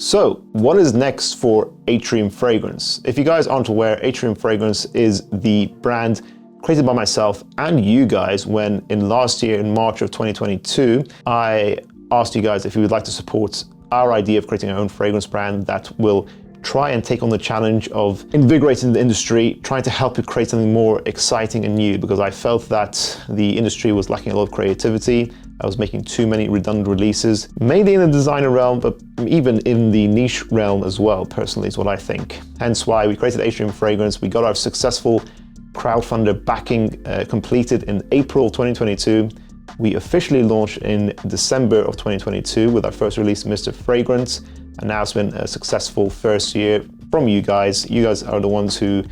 So, what is next for Atrium Fragrance? If you guys aren't aware, Atrium Fragrance is the brand created by myself and you guys when in last year, in March of 2022, I asked you guys if you would like to support our idea of creating our own fragrance brand that will try and take on the challenge of invigorating the industry, trying to help it create something more exciting and new, because I felt that the industry was lacking a lot of creativity. I was making too many redundant releases, mainly in the designer realm, but even in the niche realm as well, personally, is what I think. Hence why we created Atrium Fragrance. We got our successful crowdfunder backing completed in April 2022. We officially launched in December of 2022 with our first release, Mr. Fragrant. And now it's been a successful first year from you guys. You guys are the ones who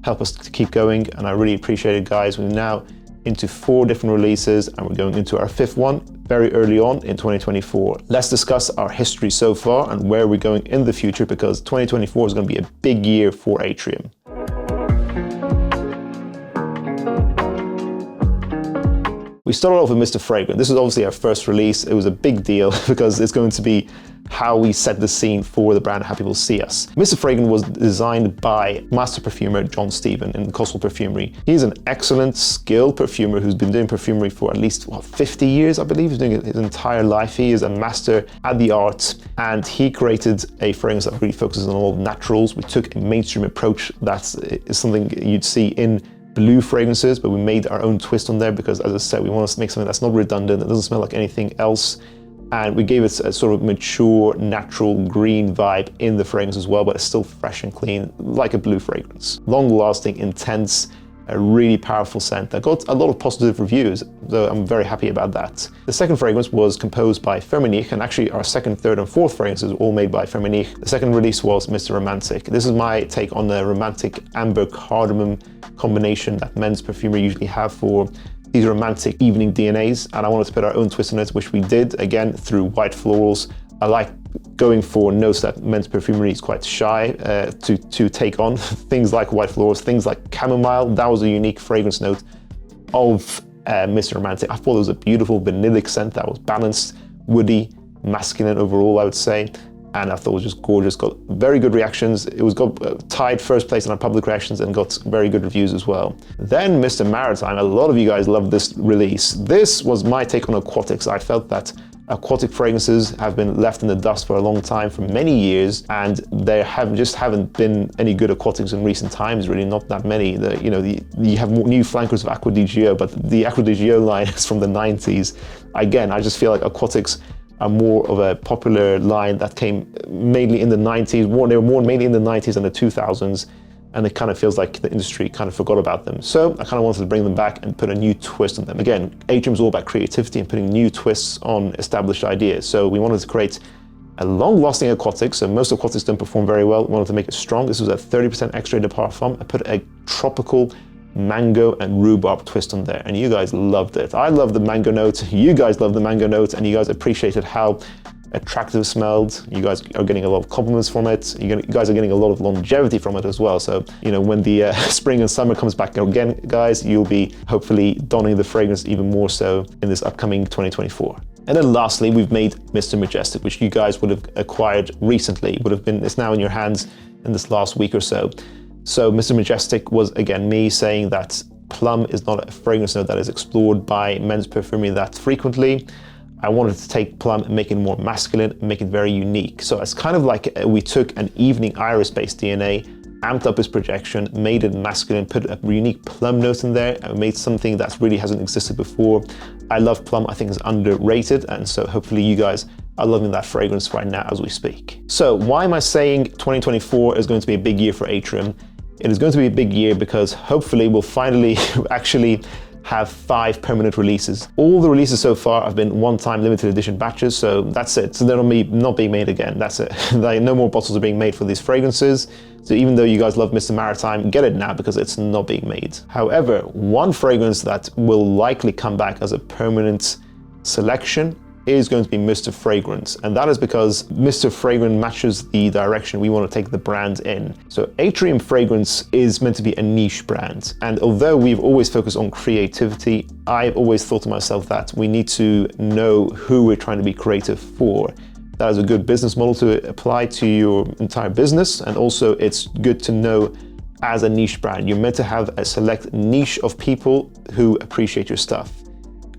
help us to keep going, and I really appreciate it, guys. We're now into 4 different releases, and we're going into our 5th one very early on in 2024. Let's discuss our history so far and where we're going in the future, because 2024 is going to be a big year for Atrium. We started off with Mr. Fragrant. This is obviously our first release. It was a big deal because it's going to be how we set the scene for the brand, how people see us. Mr. Fragrant was designed by master perfumer John Stephen in Coastal Perfumery. He's an excellent, skilled perfumer who's been doing perfumery for at least 50 years, I believe. He's doing it his entire life. He is a master at the art, and he created a fragrance that really focuses on all naturals. We took a mainstream approach that is something you'd see in blue fragrances, but we made our own twist on there because, as I said, we want to make something that's not redundant, that doesn't smell like anything else. And we gave it a sort of mature, natural green vibe in the fragrance as well, but it's still fresh and clean, like a blue fragrance. Long-lasting, intense, a really powerful scent that got a lot of positive reviews, so I'm very happy about that. The second fragrance was composed by Firmenich, and actually our second, third, and fourth fragrances were all made by Firmenich. The second release was Mr. Romantic. This is my take on the romantic amber cardamom combination that men's perfumery usually have for these romantic evening DNAs, and I wanted to put our own twist on it, which we did, again, through white florals. I like going for notes that men's perfumery is quite shy to take on. Things like white florals, things like chamomile. That was a unique fragrance note of Mr. Romantic. I thought it was a beautiful vanillic scent that was balanced, woody, masculine overall, I would say. And I thought it was just gorgeous, got very good reactions. It was tied first place in our public reactions and got very good reviews as well. Then Mr. Maritime, a lot of you guys loved this release. This was my take on aquatics. I felt that aquatic fragrances have been left in the dust for a long time, for many years, and there haven't been any good aquatics in recent times, really, not that many. You have new flankers of Acqua di Gio, but the Acqua di Gio line is from the 90s. Again, I just feel like aquatics are more of a popular line that came mainly in the 90s. They were more mainly in the 90s and the 2000s, and it kind of feels like the industry kind of forgot about them. So I kind of wanted to bring them back and put a new twist on them. Again, Atrium is all about creativity and putting new twists on established ideas. So we wanted to create a long-lasting aquatic. So most aquatics don't perform very well. We wanted to make it strong. This was a 30% extrait de parfum. I put a tropical mango and rhubarb twist on there, and you guys loved it. I love the mango note, you guys love the mango note, and you guys appreciated how attractive it smelled. You guys are getting a lot of compliments from it. You guys are getting a lot of longevity from it as well. So, when the spring and summer comes back again, guys, you'll be hopefully donning the fragrance even more so in this upcoming 2024. And then lastly, we've made Mr. Majestic, which you guys would have acquired recently, it's now in your hands in this last week or so. So Mr. Majestic was, again, me saying that plum is not a fragrance note that is explored by men's perfumery that frequently. I wanted to take plum and make it more masculine, make it very unique. So it's kind of like we took an evening iris-based DNA, amped up its projection, made it masculine, put a unique plum note in there, and made something that really hasn't existed before. I love plum, I think it's underrated, and so hopefully you guys are loving that fragrance right now as we speak. So why am I saying 2024 is going to be a big year for Atrium? It is going to be a big year because hopefully we'll finally actually have 5 permanent releases. All the releases so far have been one-time limited edition batches, so that's it. So they're not being made again, that's it. No more bottles are being made for these fragrances. So even though you guys love Mr. Maritime, get it now because it's not being made. However, one fragrance that will likely come back as a permanent selection is going to be Mr. Fragrant, and that is because Mr. Fragrant matches the direction we want to take the brand in. So Atrium Fragrance is meant to be a niche brand, and although we've always focused on creativity, I've always thought to myself that we need to know who we're trying to be creative for. That is a good business model to apply to your entire business. And also it's good to know as a niche brand, you're meant to have a select niche of people who appreciate your stuff.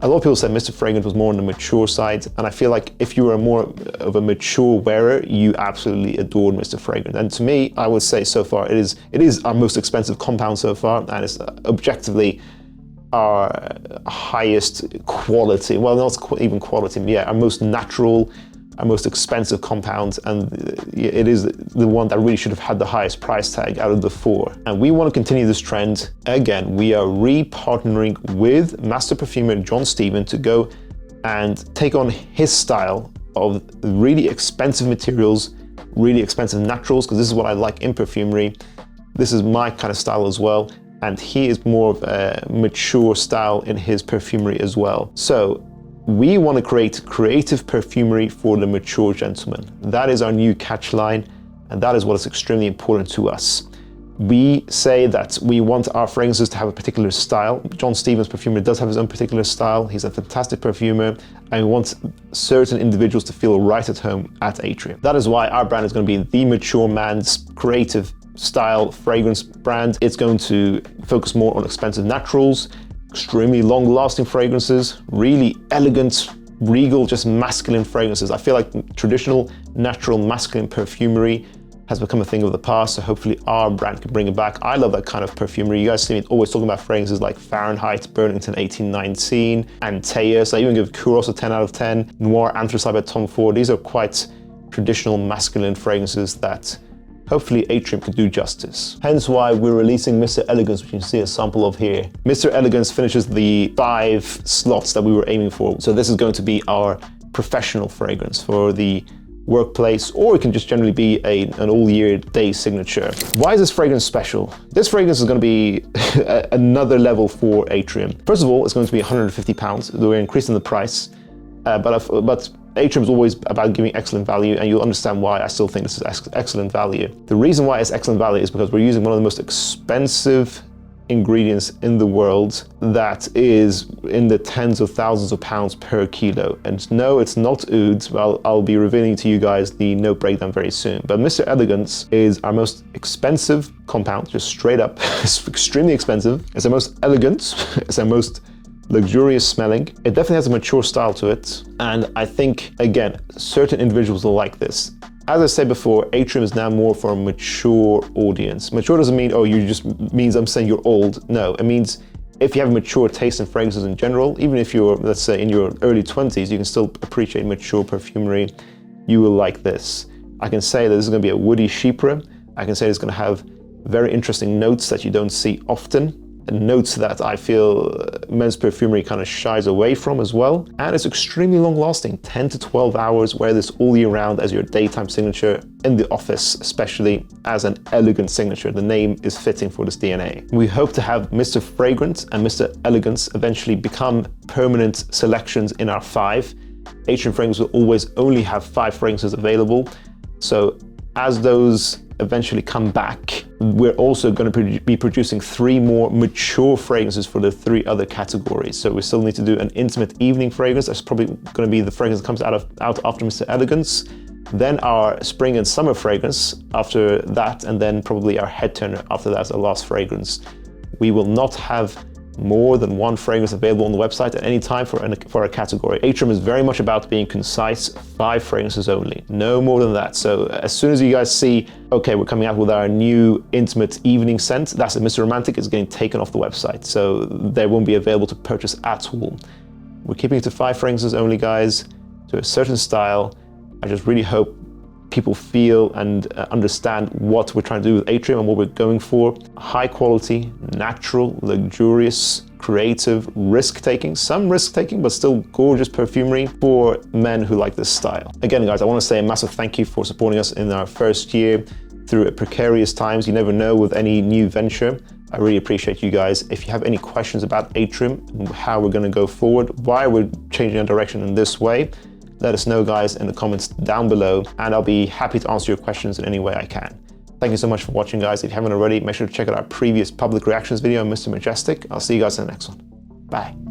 A lot of people said Mr. Fragrant was more on the mature side, and I feel like if you are more of a mature wearer, you absolutely adored Mr. Fragrant. And to me, I would say so far, it is our most expensive compound so far, and it's objectively our highest quality, well, not even quality, yeah, our most natural, our most expensive compound, and it is the one that really should have had the highest price tag out of the four. And we want to continue this trend. Again, we are re-partnering with master perfumer John Steven to go and take on his style of really expensive materials, really expensive naturals, because this is what I like in perfumery. This is my kind of style as well. And he is more of a mature style in his perfumery as well. So we want to create creative perfumery for the mature gentleman. That is our new catchline, and that is what is extremely important to us. We say that we want our fragrances to have a particular style. John Steven's perfumer does have his own particular style. He's a fantastic perfumer, and we want certain individuals to feel right at home at Atrium. That is why our brand is going to be the mature man's creative style fragrance brand. It's going to focus more on expensive naturals, extremely long-lasting fragrances, really elegant, regal, just masculine fragrances. I feel like traditional, natural, masculine perfumery has become a thing of the past, so hopefully our brand can bring it back. I love that kind of perfumery. You guys see me always talking about fragrances like Fahrenheit, Burlington 1819, Antaeus. I even give Kuros a 10 out of 10. Noir Anthracite by Tom Ford. These are quite traditional, masculine fragrances that hopefully Atrium could do justice. Hence why we're releasing Mr. Elegance, which you can see a sample of here. Mr. Elegance finishes the 5 slots that we were aiming for. So this is going to be our professional fragrance for the workplace, or it can just generally be an all-year day signature. Why is this fragrance special? This fragrance is going to be another level for Atrium. First of all, it's going to be £150. We're increasing the price, but Atrium is always about giving excellent value, and you'll understand why I still think this is excellent value. The reason why it's excellent value is because we're using one of the most expensive ingredients in the world that is in the tens of thousands of pounds per kilo. And no, it's not oud. Well, I'll be revealing to you guys the note breakdown very soon. But Mr. Elegance is our most expensive compound, just straight up. It's extremely expensive. It's our most elegant. It's our most luxurious smelling. It definitely has a mature style to it. And I think, again, certain individuals will like this. As I said before, Atrium is now more for a mature audience. Mature doesn't mean, oh, you just means I'm saying you're old. No, it means if you have a mature taste in fragrances in general, even if you're, let's say, in your early 20s, you can still appreciate mature perfumery. You will like this. I can say that this is going to be a woody chypre. I can say it's going to have very interesting notes that you don't see often. Notes that I feel men's perfumery kind of shies away from as well. And it's extremely long lasting, 10 to 12 hours. Wear this all year round as your daytime signature in the office, especially as an elegant signature. The name is fitting for this DNA. We hope to have Mr. Fragrant and Mr. Elegance eventually become permanent selections in our 5. Atrium Fragrance will always only have 5 fragrances available. So as those eventually come back, we're also going to be producing 3 more mature fragrances for the 3 other categories. So we still need to do an intimate evening fragrance. That's probably going to be the fragrance that comes out after Mr. Elegance. Then our spring and summer fragrance after that, and then probably our head turner after that as the last fragrance. We will not have more than 1 fragrance available on the website at any time for a category. Atrium is very much about being concise, 5 fragrances only, no more than that. So as soon as you guys see, okay, we're coming out with our new intimate evening scent, that's it, Mr. Romantic is getting taken off the website. So they won't be available to purchase at all. We're keeping it to 5 fragrances only, guys, to a certain style. I just really hope people feel and understand what we're trying to do with Atrium and what we're going for. High quality, natural, luxurious, creative, risk-taking, some risk-taking, but still gorgeous perfumery for men who like this style. Again, guys, I want to say a massive thank you for supporting us in our first year through precarious times. You never know with any new venture. I really appreciate you guys. If you have any questions about Atrium and how we're going to go forward, why we're changing our direction in this way, let us know, guys, in the comments down below, and I'll be happy to answer your questions in any way I can. Thank you so much for watching, guys. If you haven't already, make sure to check out our previous public reactions video on Mr. Majestic. I'll see you guys in the next one. Bye.